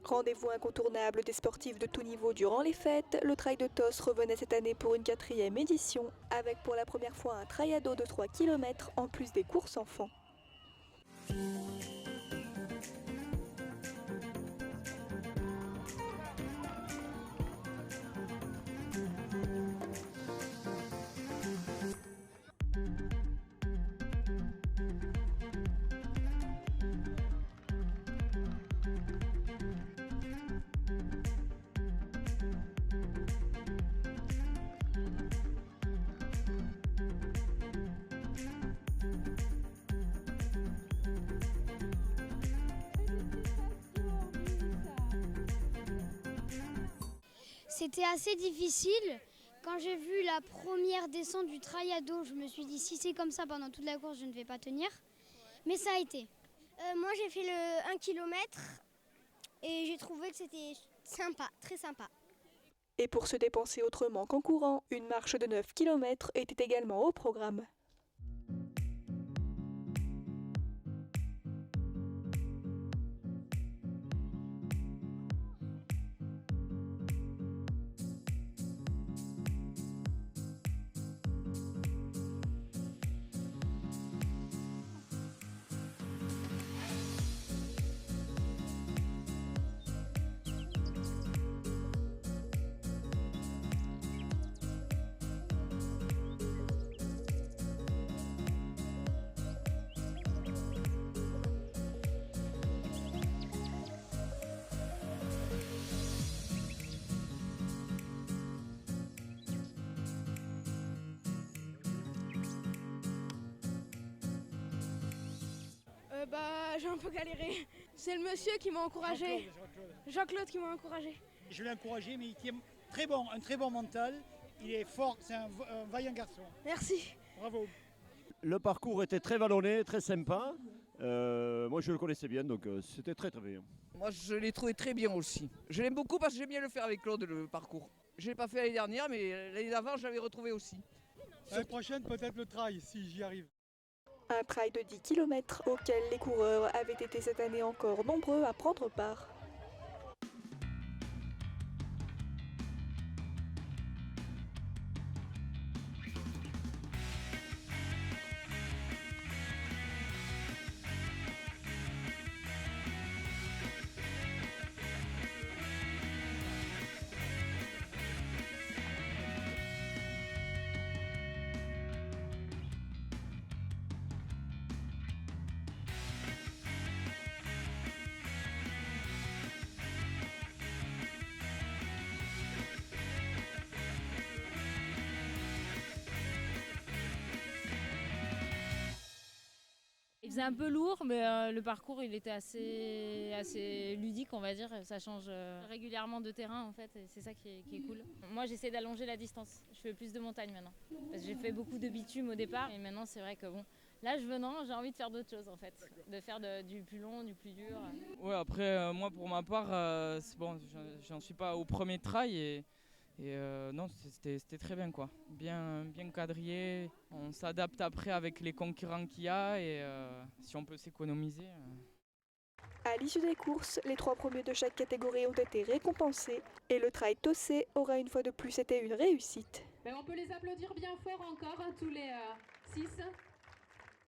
Rendez-vous incontournable des sportifs de tout niveau durant les fêtes, le Trail de Tos revenait cette année pour une 4e édition, avec pour la première fois un trail à dos de 3 km en plus des courses enfants. C'était assez difficile. Quand j'ai vu la première descente du trail à dos, je me suis dit si c'est comme ça pendant toute la course, je ne vais pas tenir. Mais ça a été. Moi j'ai fait le 1 km et j'ai trouvé que c'était sympa, très sympa. Et pour se dépenser autrement qu'en courant, une marche de 9 km était également au programme. J'ai un peu galéré. C'est le monsieur qui m'a encouragé. Jean-Claude qui m'a encouragé. Je l'ai encouragé, mais il tient très bon, un très bon mental. Il est fort, c'est un vaillant garçon. Merci. Bravo. Le parcours était très vallonné, très sympa. Moi je le connaissais bien, donc c'était très très bien. Moi je l'ai trouvé très bien aussi. Je l'aime beaucoup parce que j'aime bien le faire avec Claude, le parcours. Je ne l'ai pas fait l'année dernière, mais l'année d'avant je l'avais retrouvé aussi. L'année prochaine peut-être le trail, si j'y arrive. Un trail de 10 km auquel les coureurs avaient été cette année encore nombreux à prendre part. Il faisait un peu lourd, mais le parcours il était assez ludique, on va dire. Ça change régulièrement de terrain en fait, et c'est ça qui est cool. Moi j'essaie d'allonger la distance. Je fais plus de montagne maintenant. Parce que j'ai fait beaucoup de bitume au départ, et maintenant c'est vrai que bon, l'âge venant, j'ai envie de faire d'autres choses en fait. De faire du plus long, du plus dur. Ouais, après moi pour ma part, c'est bon, j'en suis pas au premier trail et non, c'était très bien quoi. Bien quadrillé, on s'adapte après avec les concurrents qu'il y a et si on peut s'économiser. À l'issue des courses, les 3 premiers de chaque catégorie ont été récompensés et le trail tossé aura une fois de plus été une réussite. On peut les applaudir bien fort encore, tous les 6.